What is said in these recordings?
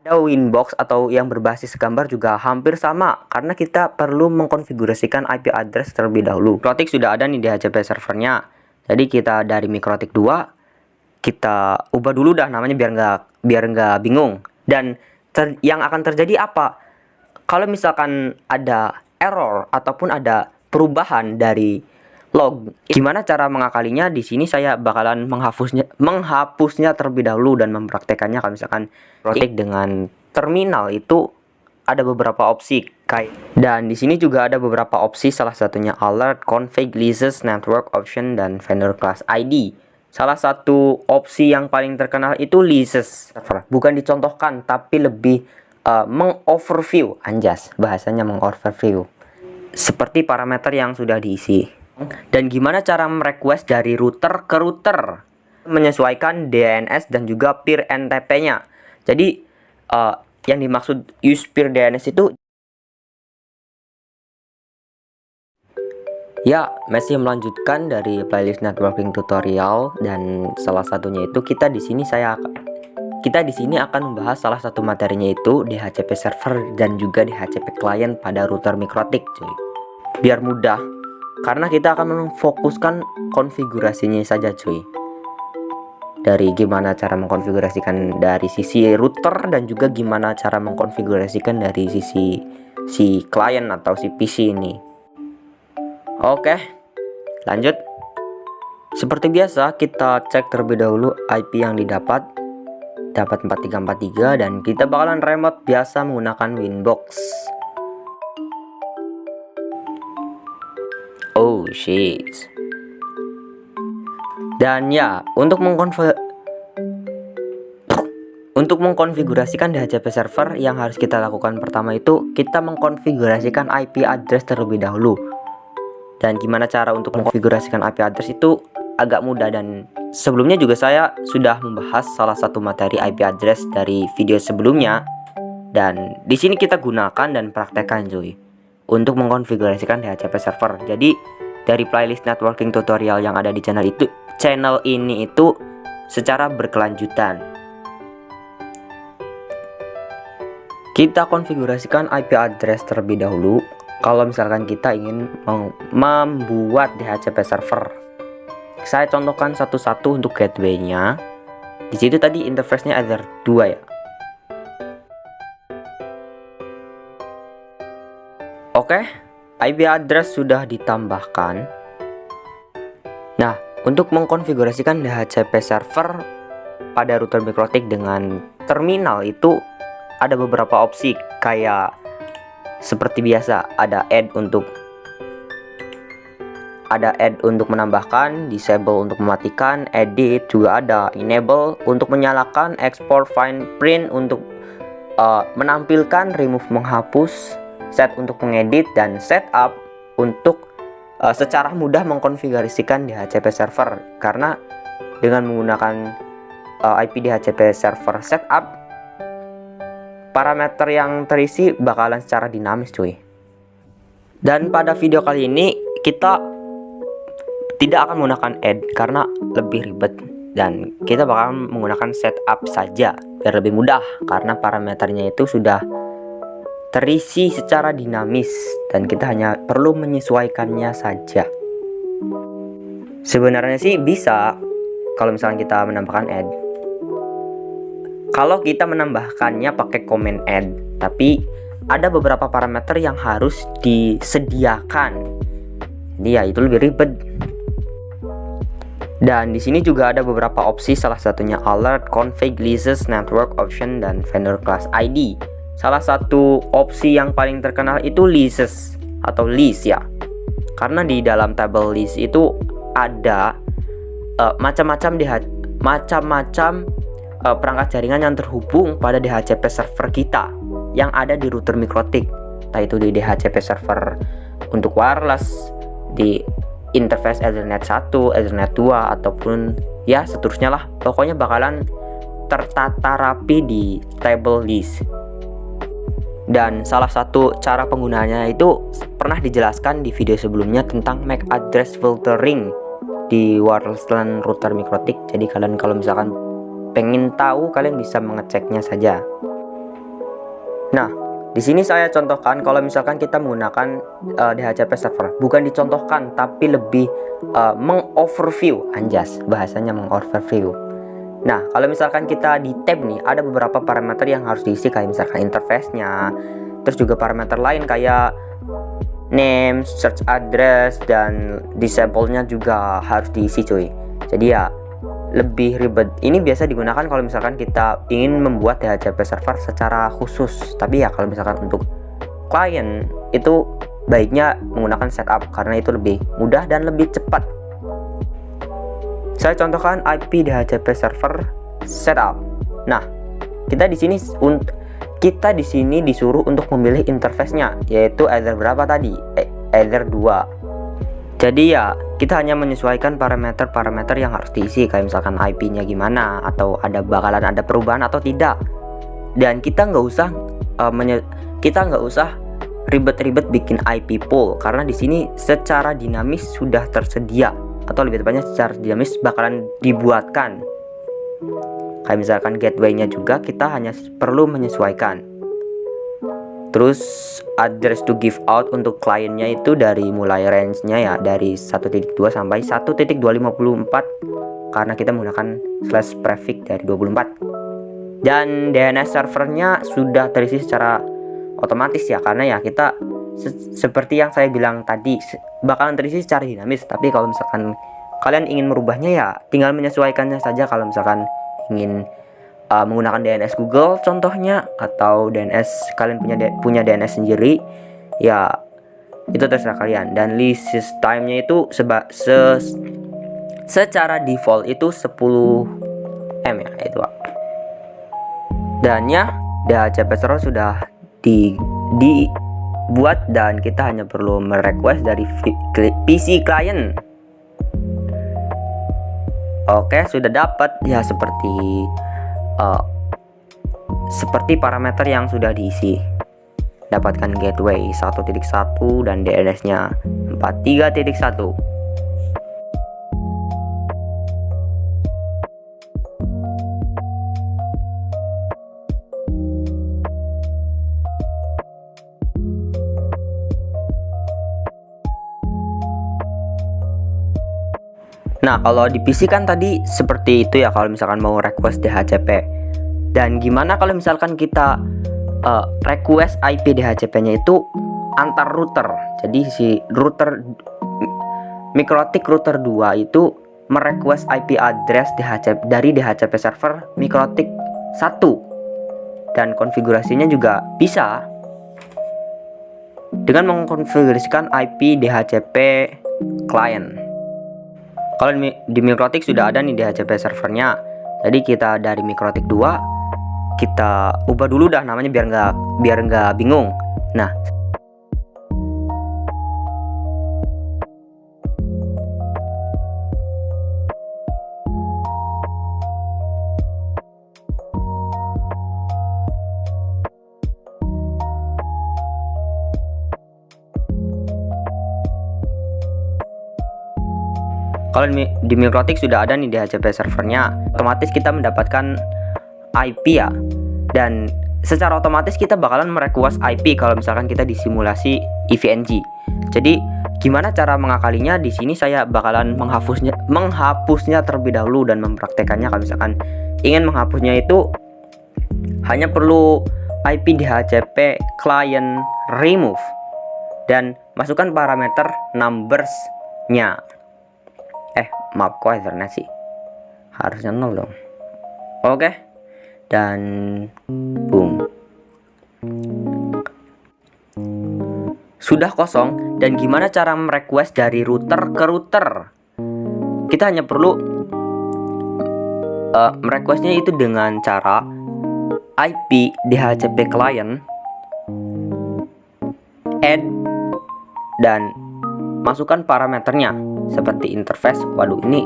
Ada Winbox atau yang berbasis gambar juga hampir sama karena kita perlu mengkonfigurasikan IP address terlebih dahulu. Mikrotik sudah ada nih di HCP servernya. Jadi kita dari Mikrotik 2 kita ubah dulu dah namanya biar nggak bingung. Dan yang akan terjadi apa? Kalau misalkan ada error ataupun ada perubahan dari log, gimana cara mengakalinya? Di sini saya bakalan menghapusnya terlebih dahulu dan mempraktekannya. Kalau misalkan Mikrotik dengan terminal itu ada beberapa opsi dan di sini juga ada beberapa opsi, salah satunya alert, config, leases, network option, dan vendor class ID. Salah satu opsi yang paling terkenal itu leases server. Bukan dicontohkan tapi lebih mengoverview, anjas bahasanya mengoverview, seperti parameter yang sudah diisi. Dan gimana cara merequest dari router ke router, menyesuaikan DNS dan juga peer NTP-nya. Jadi yang dimaksud use peer DNS itu ya, masih melanjutkan dari playlist networking tutorial, dan salah satunya itu kita di sini akan membahas salah satu materinya itu DHCP server dan juga DHCP client pada router Mikrotik, cuy. Biar mudah, karena kita akan memfokuskan konfigurasinya saja, cuy. Dari gimana cara mengkonfigurasikan dari sisi router dan juga gimana cara mengkonfigurasikan dari sisi si klien atau si PC ini. Oke, lanjut. Seperti biasa kita cek terlebih dahulu IP yang dapat 4343 dan kita bakalan remote biasa menggunakan Winbox. Oh shit. Dan ya, untuk mengkonfigurasikan DHCP server yang harus kita lakukan pertama itu kita mengkonfigurasikan IP address terlebih dahulu. Dan gimana cara untuk mengkonfigurasikan IP address itu agak mudah, dan sebelumnya juga saya sudah membahas salah satu materi IP address dari video sebelumnya. Dan di sini kita gunakan dan praktekkan, cuy, untuk mengkonfigurasikan DHCP server. Jadi dari playlist networking tutorial yang ada di channel ini itu secara berkelanjutan. Kita konfigurasikan IP address terlebih dahulu. Kalau misalkan kita ingin membuat DHCP server, saya contohkan satu-satu untuk gateway-nya. Di situ tadi interface-nya ada 2 ya. Oke, IP address sudah ditambahkan. Nah, untuk mengkonfigurasikan DHCP server pada router Mikrotik dengan terminal itu ada beberapa opsi, kayak seperti biasa ada add untuk menambahkan, disable untuk mematikan, edit juga ada, enable untuk menyalakan, export, find, print untuk menampilkan, remove menghapus, set untuk mengedit, dan setup untuk secara mudah mengkonfigurasikan DHCP server. Karena dengan menggunakan IP DHCP server setup, parameter yang terisi bakalan secara dinamis, cuy. Dan pada video kali ini kita tidak akan menggunakan add karena lebih ribet, dan kita bakalan menggunakan setup saja biar lebih mudah karena parameternya itu sudah terisi secara dinamis dan kita hanya perlu menyesuaikannya saja. Sebenarnya sih bisa kalau misalnya kita menambahkan add, kalau kita menambahkannya pakai command add, tapi ada beberapa parameter yang harus disediakan, jadi ya itu lebih ribet. Dan di sini juga ada beberapa opsi, salah satunya alert, config, leases, network option, dan vendor class ID. Salah satu opsi yang paling terkenal itu leases atau lease ya, karena di dalam tabel lease itu ada macam-macam perangkat jaringan yang terhubung pada DHCP server kita yang ada di router Mikrotik, entah itu di DHCP server untuk wireless, di interface Ethernet 1, Ethernet 2, ataupun ya seterusnya lah. Pokoknya bakalan tertata rapi di table list. Dan salah satu cara penggunaannya itu pernah dijelaskan di video sebelumnya tentang MAC address filtering di wireless LAN router Mikrotik. Jadi kalian kalau misalkan pengen tahu, kalian bisa mengeceknya saja. Nah, di sini saya contohkan kalau misalkan kita menggunakan DHCP server, bukan dicontohkan tapi lebih mengoverview, anjas bahasanya mengoverview. Nah, kalau misalkan kita di tab nih, ada beberapa parameter yang harus diisi kayak misalkan interface-nya, terus juga parameter lain kayak name, search address, dan disable-nya juga harus diisi cuy. Jadi ya lebih ribet. Ini biasa digunakan kalau misalkan kita ingin membuat DHCP server secara khusus. Tapi ya kalau misalkan untuk klien itu baiknya menggunakan setup karena itu lebih mudah dan lebih cepat. Saya contohkan IP DHCP server setup. Nah, kita di sini disuruh untuk memilih interface-nya, yaitu either berapa tadi? Either 2. Jadi ya kita hanya menyesuaikan parameter-parameter yang harus diisi kayak misalkan IP-nya gimana, atau bakalan ada perubahan atau tidak. Dan kita nggak usah ribet-ribet bikin IP pool karena di sini secara dinamis sudah tersedia, atau lebih tepatnya secara dinamis bakalan dibuatkan. Kayak misalkan gateway-nya juga kita hanya perlu menyesuaikan. Terus address to give out untuk kliennya itu dari mulai range-nya ya dari 1.2 sampai 1.254 karena kita menggunakan slash prefix dari 24. Dan DNS servernya sudah terisi secara otomatis ya, karena ya kita seperti yang saya bilang tadi bakalan terisi secara dinamis. Tapi kalau misalkan kalian ingin merubahnya ya tinggal menyesuaikannya saja. Kalau misalkan ingin menggunakan DNS Google contohnya, atau DNS kalian punya DNS sendiri ya, itu terserah kalian. Dan list time-nya itu secara default itu 10 M ya, itu. Dan ya DHCP server sudah dibuat dan kita hanya perlu merequest dari PC client. Oke, sudah dapat ya seperti parameter yang sudah diisi. Dapatkan gateway 1.1 dan DNS-nya 43.1. Nah, kalau di PC kan tadi seperti itu ya kalau misalkan mau request DHCP. Dan gimana kalau misalkan kita request IP DHCP-nya itu antar router. Jadi si router MikroTik router 2 itu merequest IP address dari DHCP server MikroTik 1. Dan konfigurasinya juga bisa dengan mengkonfigurasikan IP DHCP client. Kalau di MikroTik sudah ada nih DHCP servernya. Jadi kita dari MikroTik 2 kita ubah dulu dah namanya biar nggak bingung. Nah, kalau di MikroTik sudah ada nih DHCP servernya, otomatis kita mendapatkan IP ya. Dan secara otomatis kita bakalan merequest IP kalau misalkan kita disimulasi EVNG. Jadi gimana cara mengakalinya? Di sini saya bakalan menghapusnya terlebih dahulu dan mempraktekannya. Kalau misalkan ingin menghapusnya itu hanya perlu IP DHCP client remove dan masukkan parameter numbers-nya. Maaf, kok Ethernet sih? Harusnya 0 dong. Oke. Dan boom. Sudah kosong. Dan gimana cara merequest dari router ke router? Kita hanya perlu merequestnya itu dengan cara IP DHCP client add dan masukkan parameternya seperti interface. Waduh, ini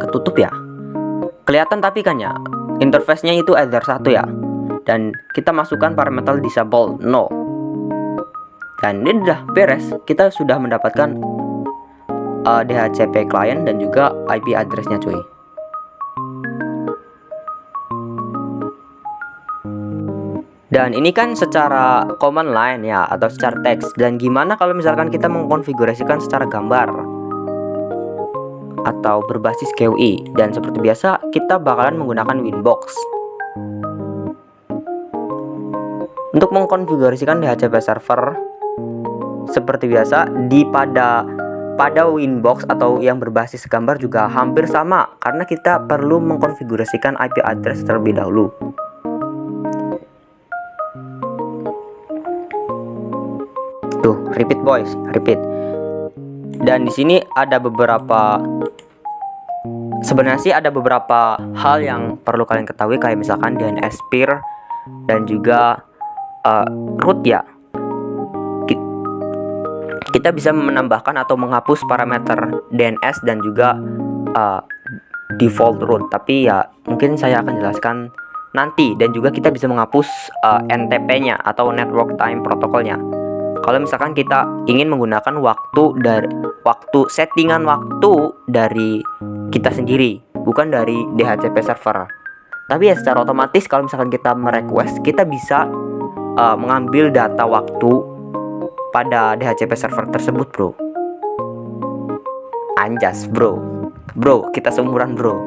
ketutup ya, kelihatan tapi kan ya interface-nya itu either 1 ya. Dan kita masukkan parameter disable no. Dan ini udah beres, kita sudah mendapatkan DHCP client dan juga IP address-nya cuy. Dan ini kan secara command line ya, atau secara teks. Dan gimana kalau misalkan kita mengkonfigurasikan secara gambar atau berbasis GUI? Dan seperti biasa kita bakalan menggunakan Winbox. Untuk mengkonfigurasikan DHCP server seperti biasa pada Winbox atau yang berbasis gambar juga hampir sama, karena kita perlu mengkonfigurasikan IP address terlebih dahulu. Tuh, repeat boys, repeat. Dan di sini ada beberapa hal yang perlu kalian ketahui, kayak misalkan DNS peer dan juga root ya. Kita bisa menambahkan atau menghapus parameter DNS dan juga default root, tapi ya mungkin saya akan jelaskan nanti. Dan juga kita bisa menghapus NTP-nya atau Network Time Protocol-nya. Kalau misalkan kita ingin menggunakan settingan waktu dari kita sendiri, bukan dari DHCP server. Tapi ya secara otomatis kalau misalkan kita merequest, kita bisa mengambil data waktu pada DHCP server tersebut, bro. Anjas, bro, kita seumuran, bro.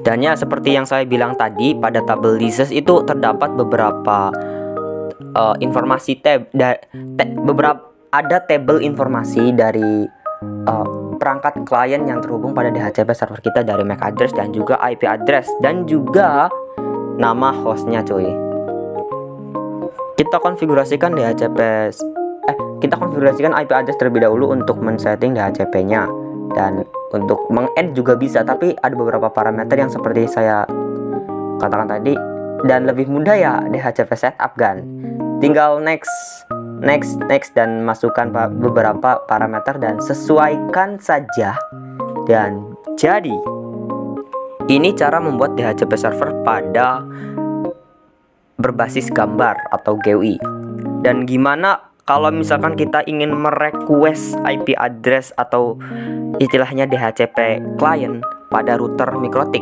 Dan ya seperti yang saya bilang tadi, pada tabel leases itu terdapat beberapa informasi ada tabel informasi dari perangkat klien yang terhubung pada DHCP server kita, dari MAC address dan juga IP address dan juga nama hostnya, cuy. Kita konfigurasikan IP address terlebih dahulu untuk men-setting DHCP-nya, dan untuk meng-add juga bisa, tapi ada beberapa parameter yang seperti saya katakan tadi, dan lebih mudah ya DHCP setup kan. Tinggal next dan masukkan beberapa parameter dan sesuaikan saja, dan jadi ini cara membuat DHCP server pada berbasis gambar atau GUI. Dan gimana kalau misalkan kita ingin merequest IP address atau istilahnya DHCP client pada router mikrotik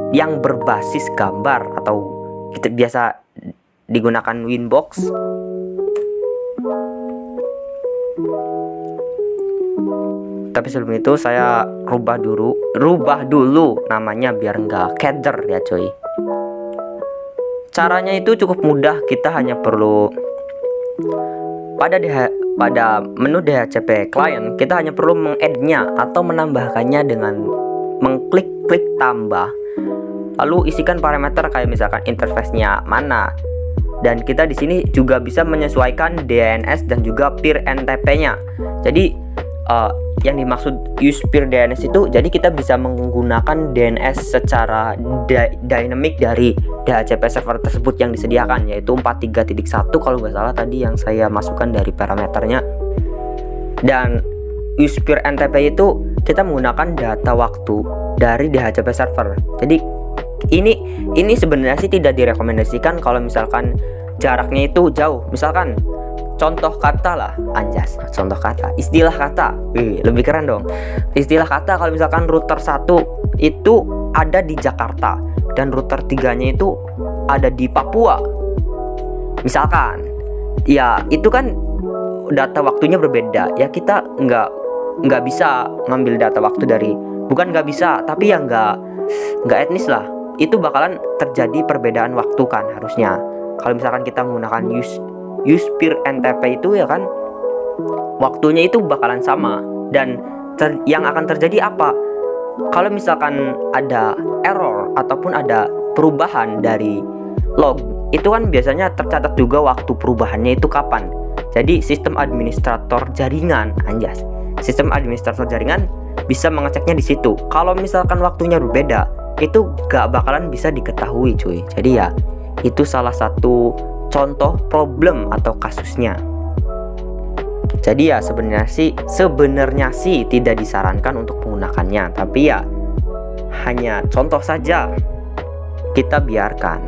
yang berbasis gambar atau kita biasa digunakan Winbox? Tapi sebelum itu saya rubah dulu namanya biar nggak keder ya, coy. Caranya itu cukup mudah. Kita hanya perlu pada menu DHCP client, kita hanya perlu meng-add-nya atau menambahkannya dengan mengklik tambah, lalu isikan parameter kayak misalkan interface-nya mana. Dan kita di sini juga bisa menyesuaikan DNS dan juga peer NTP-nya. Jadi yang dimaksud use peer DNS itu, jadi kita bisa menggunakan DNS secara dynamic dari DHCP server tersebut yang disediakan, yaitu 43.1 kalau nggak salah tadi yang saya masukkan dari parameternya. Dan use peer NTP itu kita menggunakan data waktu dari DHCP server. Jadi ini sebenarnya sih tidak direkomendasikan kalau misalkan jaraknya itu jauh. Misalkan contoh kata lah, anjas, contoh kata, istilah kata, lebih keren dong. Istilah kata, kalau misalkan router 1 itu ada di Jakarta dan router 3-nya itu ada di Papua, misalkan, ya itu kan data waktunya berbeda. Ya kita nggak bisa ngambil data waktu dari, bukan nggak bisa, tapi ya nggak etnis lah. Itu bakalan terjadi perbedaan waktu kan harusnya. Kalau misalkan kita menggunakan use peer NTP itu ya kan, waktunya itu bakalan sama. Dan yang akan terjadi apa? Kalau misalkan ada error ataupun ada perubahan dari log, itu kan biasanya tercatat juga waktu perubahannya itu kapan. Jadi sistem administrator jaringan, anjas, sistem administrator jaringan bisa mengeceknya di situ. Kalau misalkan waktunya berbeda, itu gak bakalan bisa diketahui, cuy. Jadi ya itu salah satu contoh problem atau kasusnya. Jadi ya sebenarnya sih tidak disarankan untuk menggunakannya, tapi ya hanya contoh saja, kita biarkan.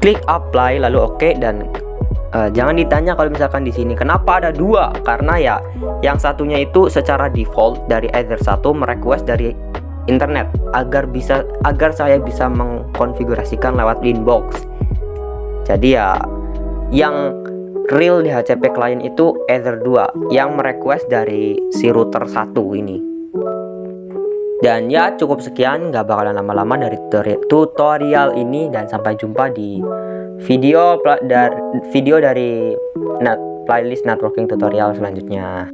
Klik apply lalu oke, dan jangan ditanya kalau misalkan di sini kenapa ada dua, karena ya yang satunya itu secara default dari Ether 1 merequest dari internet agar saya bisa mengkonfigurasikan lewat inbox. Jadi ya yang real DHCP client itu Ether 2 yang merequest dari si router 1 ini. Dan ya cukup sekian, nggak bakalan lama-lama dari tutorial ini, dan sampai jumpa di video dari playlist networking tutorial selanjutnya.